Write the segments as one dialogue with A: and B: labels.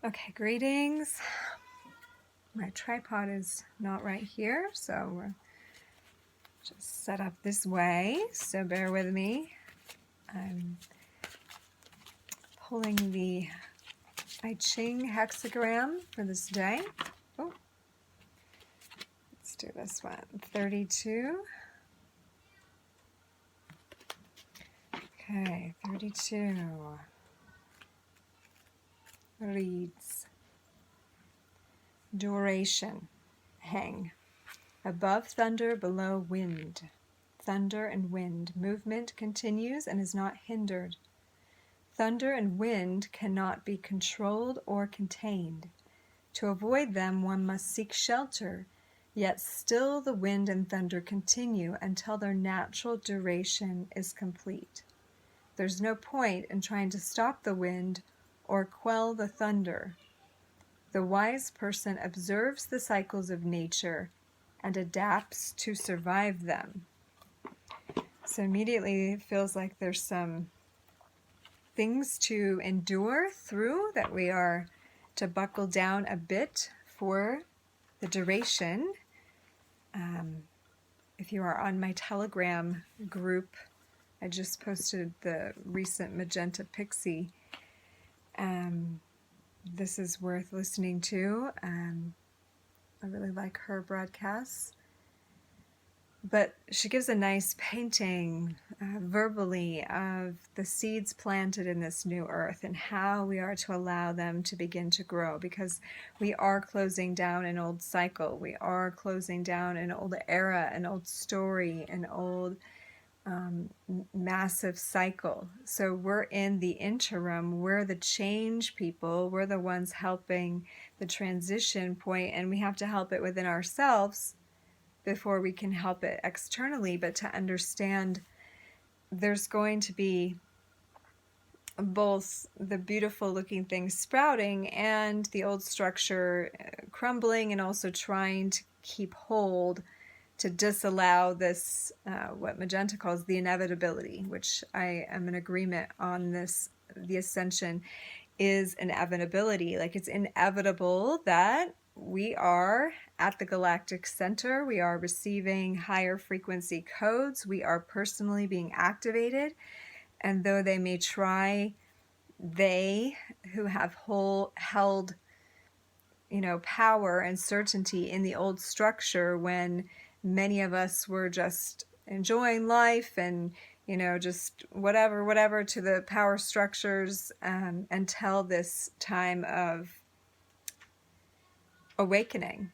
A: Okay, greetings. My tripod is not right here, so we're just set up this way, so bear with me. I'm pulling the I Ching hexagram for this day. Oh, let's do this one. 32. Okay, 32. Reads duration. Hang. Above thunder, below wind. Thunder and wind. Movement continues and is not hindered. Thunder and wind cannot be controlled or contained. To avoid them, one must seek shelter, yet still the wind and thunder continue until their natural duration is complete. There's no point in trying to stop the wind or quell the thunder. The wise person observes the cycles of nature and adapts to survive them. So immediately it feels like there's some things to endure through, that we are to buckle down a bit for the duration. If you are on my Telegram group, I just posted the recent Magenta Pixie. This is worth listening to. I really like her broadcasts. But she gives a nice painting verbally of the seeds planted in this new earth and how we are to allow them to begin to grow, because we are closing down an old cycle. We are closing down an old era, an old story, an old massive cycle. So we're in the interim. We're the change people. We're the ones helping the transition point, and we have to help it within ourselves before we can help it externally. But to understand, there's going to be both the beautiful looking things sprouting and the old structure crumbling, and also trying to keep hold to disallow this, what Magenta calls the inevitability, which I am in agreement on this. The ascension is an inevitability. Like, it's inevitable that we are at the galactic center. We are receiving higher frequency codes. We are personally being activated. And though they may try, they who have held, power and certainty in the old structure, when many of us were just enjoying life and, just whatever to the power structures, until this time of awakening,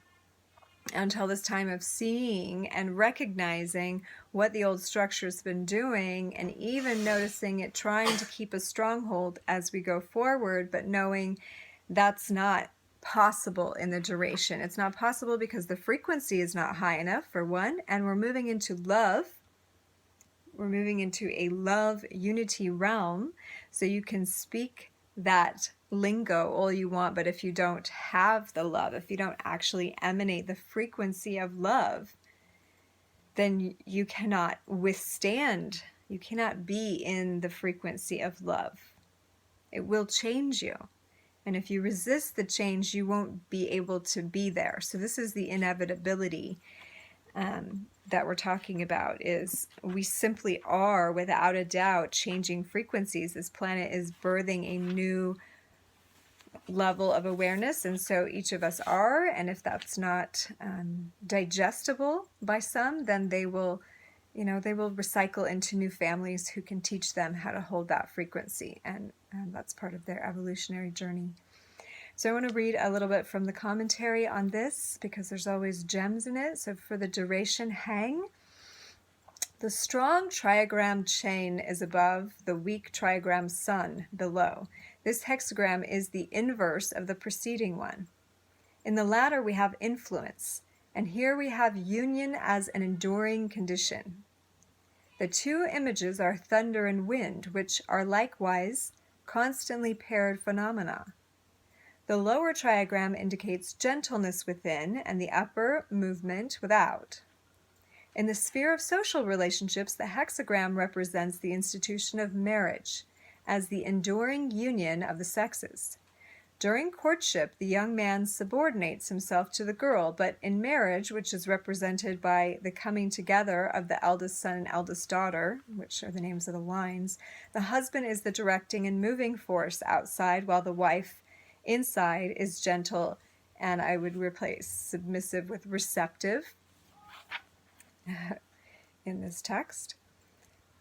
A: until this time of seeing and recognizing what the old structure's been doing, and even noticing it trying to keep a stronghold as we go forward, but knowing that's not possible in the duration. It's not possible because the frequency is not high enough, for one, and we're moving into love. We're moving into a love unity realm, so you can speak that lingo all you want, but if you don't have the love, if you don't actually emanate the frequency of love, then you cannot withstand, you cannot be in the frequency of love. It will change you. And if you resist the change, you won't be able to be there. So this is the inevitability that we're talking about. Is we simply are, without a doubt, changing frequencies. This planet is birthing a new level of awareness, and so each of us are. And if that's not digestible by some, then they will recycle into new families who can teach them how to hold that frequency, and that's part of their evolutionary journey. So I want to read a little bit from the commentary on this, because there's always gems in it. So for the duration, hang. The strong trigram chain is above, the weak trigram sun below. This hexagram is the inverse of the preceding one. In the latter we have influence, and here we have union as an enduring condition. The two images are thunder and wind, which are likewise constantly paired phenomena. The lower trigram indicates gentleness within, and the upper movement without. In the sphere of social relationships, the hexagram represents the institution of marriage as the enduring union of the sexes. During courtship, the young man subordinates himself to the girl, but in marriage, which is represented by the coming together of the eldest son and eldest daughter, which are the names of the lines, the husband is the directing and moving force outside, while the wife inside is gentle, and I would replace submissive with receptive in this text.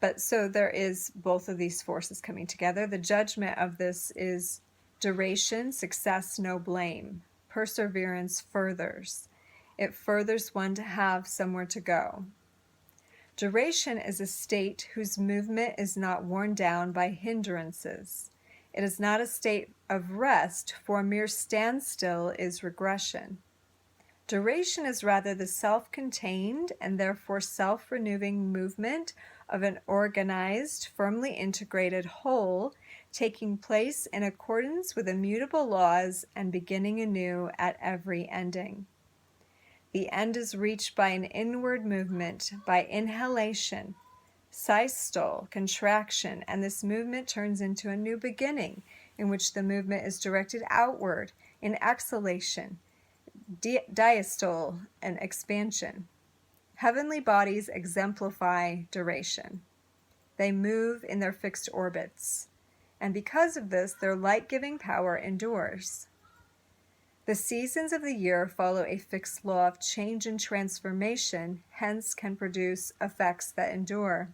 A: But so there is both of these forces coming together. The judgment of this is duration, success, no blame. Perseverance furthers. It furthers one to have somewhere to go. Duration is a state whose movement is not worn down by hindrances. It is not a state of rest, for a mere standstill is regression. Duration is rather the self-contained and therefore self-renewing movement of an organized, firmly integrated whole, taking place in accordance with immutable laws and beginning anew at every ending. The end is reached by an inward movement, by inhalation, systole, contraction, and this movement turns into a new beginning, in which the movement is directed outward in exhalation, diastole, and expansion. Heavenly bodies exemplify duration. They move in their fixed orbits, and because of this, their light-giving power endures. The seasons of the year follow a fixed law of change and transformation, hence can produce effects that endure.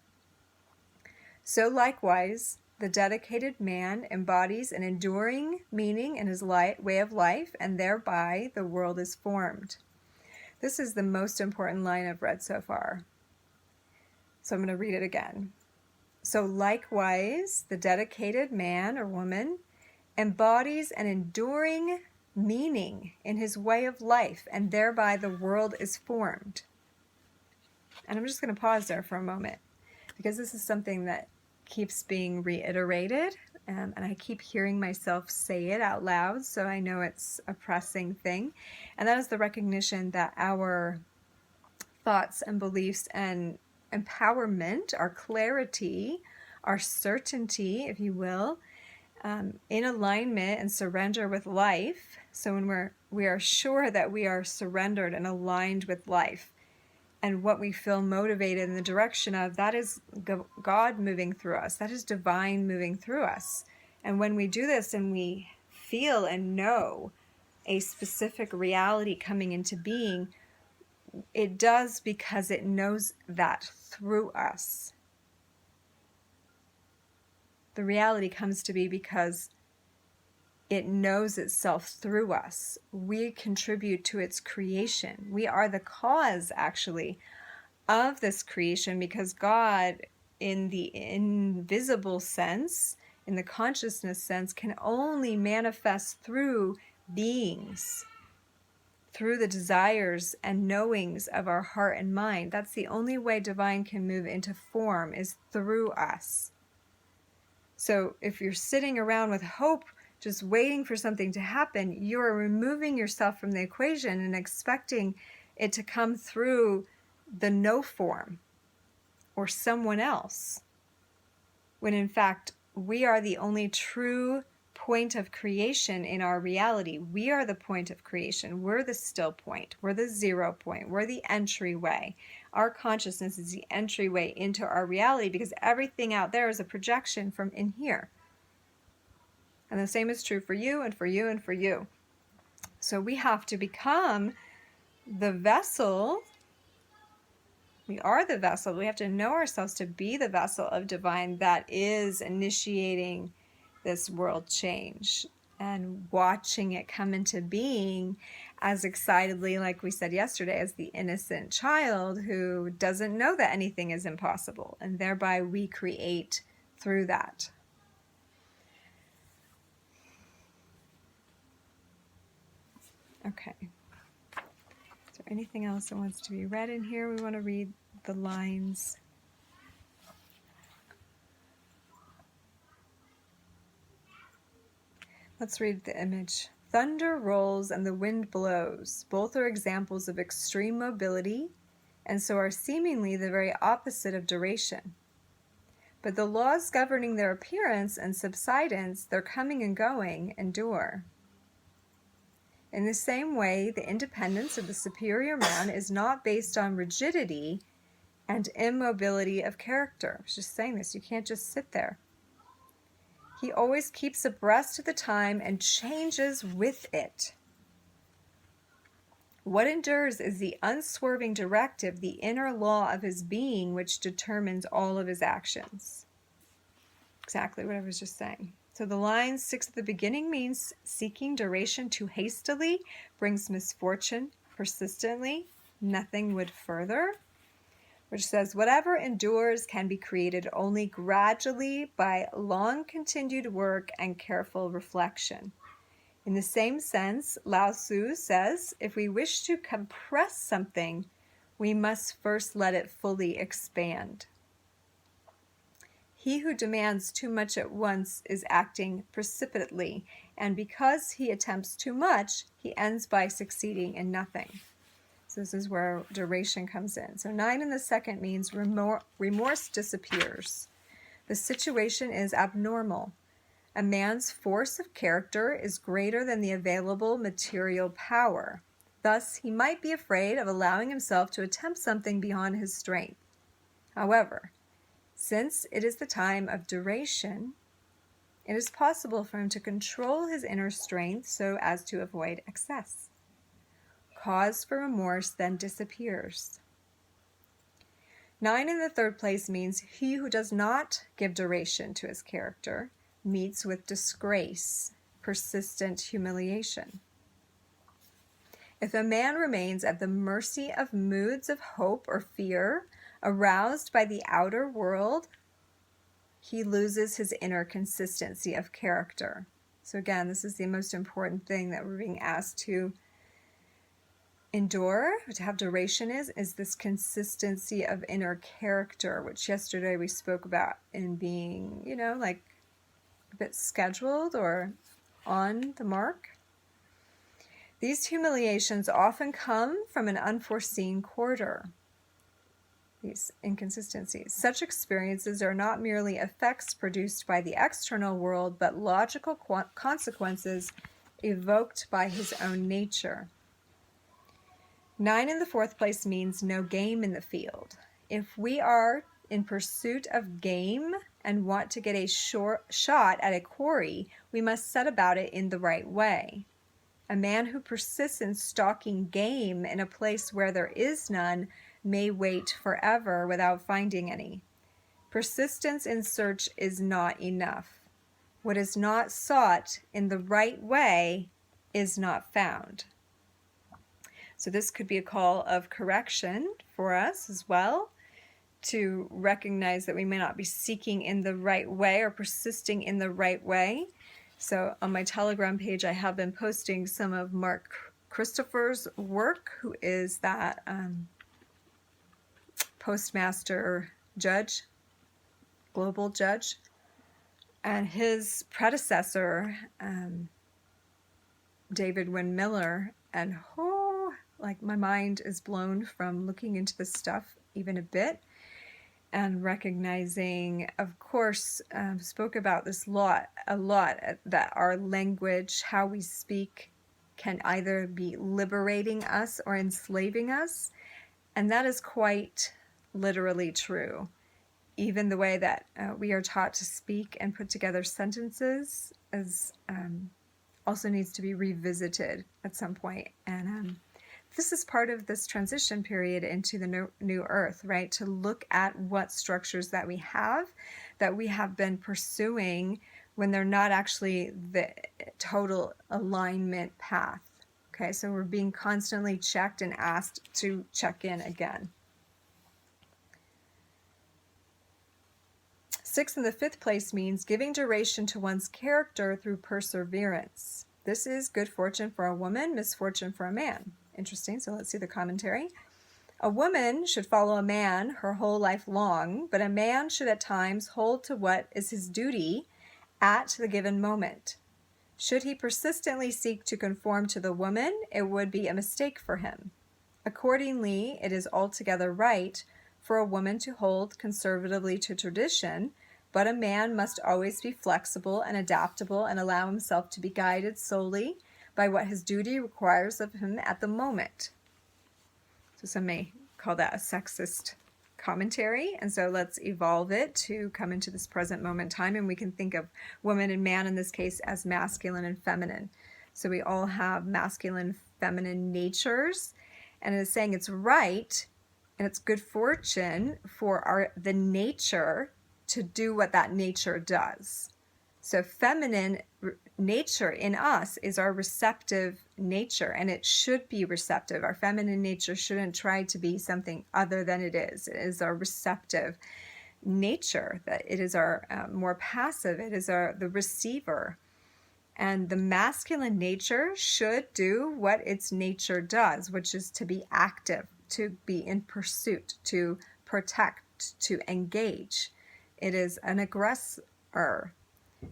A: So likewise, the dedicated man embodies an enduring meaning in his way of life, and thereby the world is formed. This is the most important line I've read so far. So I'm going to read it again. So likewise, the dedicated man or woman embodies an enduring meaning in his way of life, and thereby the world is formed. And I'm just going to pause there for a moment, because this is something that keeps being reiterated, and I keep hearing myself say it out loud, so I know it's a pressing thing. And that is the recognition that our thoughts and beliefs and empowerment, our clarity, our certainty, if you will, in alignment and surrender with life. So when we are sure that we are surrendered and aligned with life, and what we feel motivated in the direction of, that is God moving through us. That is divine moving through us. And when we do this and we feel and know a specific reality coming into being, it does because it knows that through us. The reality comes to be because it knows itself through us. We contribute to its creation. We are the cause, actually, of this creation, because God, in the invisible sense, in the consciousness sense, can only manifest through beings, through the desires and knowings of our heart and mind. That's the only way divine can move into form, is through us. So if you're sitting around with hope, just waiting for something to happen, you're removing yourself from the equation and expecting it to come through the no form or someone else, when in fact we are the only true point of creation in our reality. We are the point of creation. We're the still point. We're the 0 point. We're the entryway. Our consciousness is the entryway into our reality, because everything out there is a projection from in here. And the same is true for you and for you and for you. So we have to become the vessel. We are the vessel. We have to know ourselves to be the vessel of divine that is initiating this world change and watching it come into being as excitedly, like we said yesterday, as the innocent child who doesn't know that anything is impossible. And thereby we create through that. Okay. Is there anything else that wants to be read in here? We want to read the lines. Let's read the image. Thunder rolls and the wind blows. Both are examples of extreme mobility, and so are seemingly the very opposite of duration. But the laws governing their appearance and subsidence, their coming and going, endure. In the same way, the independence of the superior man is not based on rigidity and immobility of character. I was just saying this, you can't just sit there. He always keeps abreast of the time and changes with it. What endures is the unswerving directive, the inner law of his being, which determines all of his actions. Exactly what I was just saying. So the line 6 at the beginning means seeking duration too hastily brings misfortune. Persistently, nothing would further. Which says, whatever endures can be created only gradually by long continued work and careful reflection. In the same sense, Lao Tzu says, if we wish to compress something, we must first let it fully expand. He who demands too much at once is acting precipitately, and because he attempts too much, he ends by succeeding in nothing. So this is where duration comes in. So 9 in the second means remorse disappears. The situation is abnormal. A man's force of character is greater than the available material power. Thus, he might be afraid of allowing himself to attempt something beyond his strength. However, since it is the time of duration, it is possible for him to control his inner strength so as to avoid excess. Cause for remorse then disappears. 9 in the third place means he who does not give duration to his character meets with disgrace, persistent humiliation. If a man remains at the mercy of moods of hope or fear aroused by the outer world, he loses his inner consistency of character. So again, this is the most important thing that we're being asked to endure, to have duration is this consistency of inner character, which yesterday we spoke about in being, like a bit scheduled or on the mark. These humiliations often come from an unforeseen quarter, these inconsistencies. Such experiences are not merely effects produced by the external world, but logical consequences evoked by his own nature. 9 in the fourth place means no game in the field. If we are in pursuit of game and want to get a shot at a quarry, we must set about it in the right way. A man who persists in stalking game in a place where there is none may wait forever without finding any. Persistence in search is not enough. What is not sought in the right way is not found. So this could be a call of correction for us as well, to recognize that we may not be seeking in the right way or persisting in the right way. So on my Telegram page, I have been posting some of Mark Christopher's work, who is that postmaster judge, global judge, and his predecessor, David Wynn Miller, and my mind is blown from looking into this stuff even a bit and recognizing, of course, spoke about this a lot, that our language, how we speak, can either be liberating us or enslaving us. And that is quite literally true. Even the way that we are taught to speak and put together sentences also needs to be revisited at some point. And this is part of this transition period into the new earth, right? To look at what structures that we have been pursuing when they're not actually the total alignment path. Okay, so we're being constantly checked and asked to check in again. 6 in the fifth place means giving duration to one's character through perseverance. This is good fortune for a woman, misfortune for a man. Interesting, so let's see the commentary. A woman should follow a man her whole life long, but a man should at times hold to what is his duty at the given moment. Should he persistently seek to conform to the woman, it would be a mistake for him. Accordingly, it is altogether right for a woman to hold conservatively to tradition, but a man must always be flexible and adaptable and allow himself to be guided solely by what his duty requires of him at the moment. So some may call that a sexist commentary, and so let's evolve it to come into this present moment time, and we can think of woman and man in this case as masculine and feminine. So we all have masculine, feminine natures, and it is saying it's right and it's good fortune for the nature to do what that nature does. So feminine nature in us is our receptive nature, and it should be receptive. Our feminine nature shouldn't try to be something other than it is. It is our receptive nature, that it is our more passive, it is the receiver. And the masculine nature should do what its nature does, which is to be active, to be in pursuit, to protect, to engage. It is an aggressor.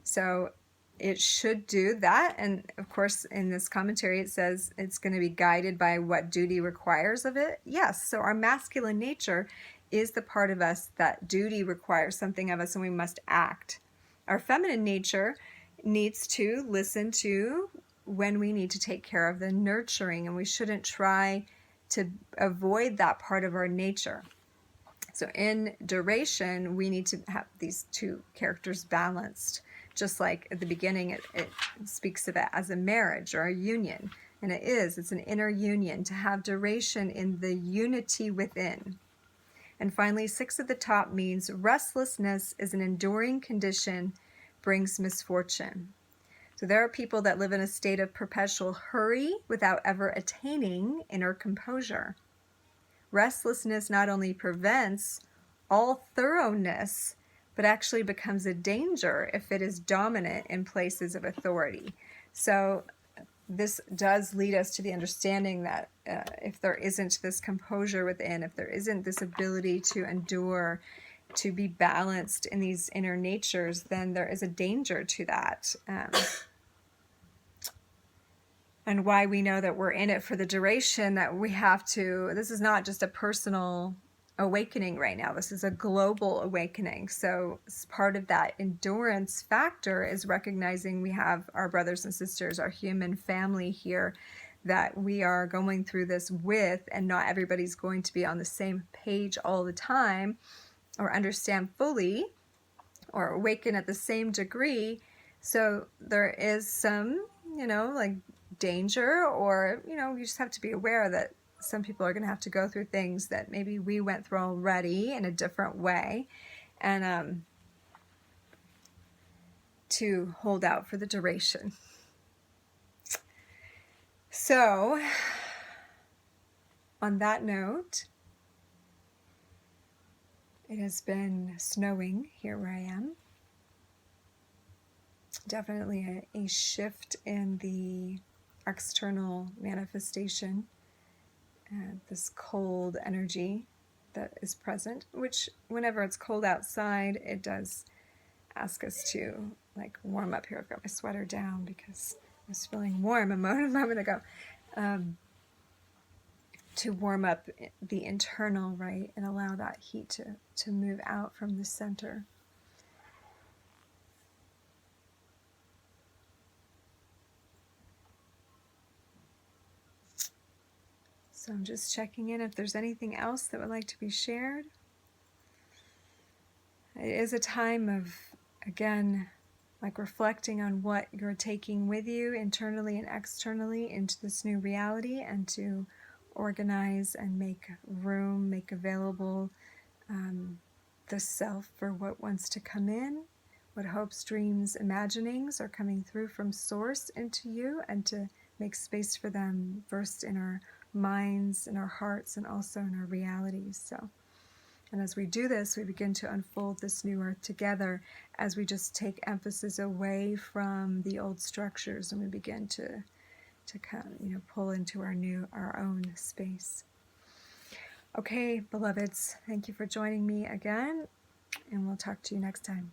A: So it should do that. And of course, in this commentary, it says it's going to be guided by what duty requires of it. Yes, so our masculine nature is the part of us that duty requires something of us and we must act. Our feminine nature needs to listen to when we need to take care of the nurturing, and we shouldn't try to avoid that part of our nature. So in duration, we need to have these two characters balanced. Just like at the beginning, it speaks of it as a marriage or a union. And it's an inner union, to have duration in the unity within. And finally, 6 at the top means restlessness is an enduring condition, brings misfortune. So there are people that live in a state of perpetual hurry without ever attaining inner composure. Restlessness not only prevents all thoroughness, but actually becomes a danger if it is dominant in places of authority. So this does lead us to the understanding that if there isn't this composure within, if there isn't this ability to endure, to be balanced in these inner natures, then there is a danger to that. And why we know that we're in it for the duration, that we have to, this is not just a personal awakening right now. This is a global awakening. So part of that endurance factor is recognizing we have our brothers and sisters, our human family here, that we are going through this with, and not everybody's going to be on the same page all the time or understand fully or awaken at the same degree. So there is some, like danger, or, you just have to be aware that some people are going to have to go through things that maybe we went through already in a different way, and to hold out for the duration. So, on that note, it has been snowing here where I am. Definitely a shift in the external manifestation. This cold energy that is present, which whenever it's cold outside, it does ask us to warm up here. I've got my sweater down because I was feeling warm a moment ago. To warm up the internal, right, and allow that heat to move out from the center. So I'm just checking in if there's anything else that would like to be shared. It is a time of, again, reflecting on what you're taking with you internally and externally into this new reality, and to organize and make room, make available the self for what wants to come in, what hopes, dreams, imaginings are coming through from Source into you, and to make space for them first in our minds, in our hearts, and also in our realities. So, and as we do this, we begin to unfold this new earth together, as we just take emphasis away from the old structures, and we begin to come, pull into our own space. Okay, beloveds, thank you for joining me again, and we'll talk to you next time.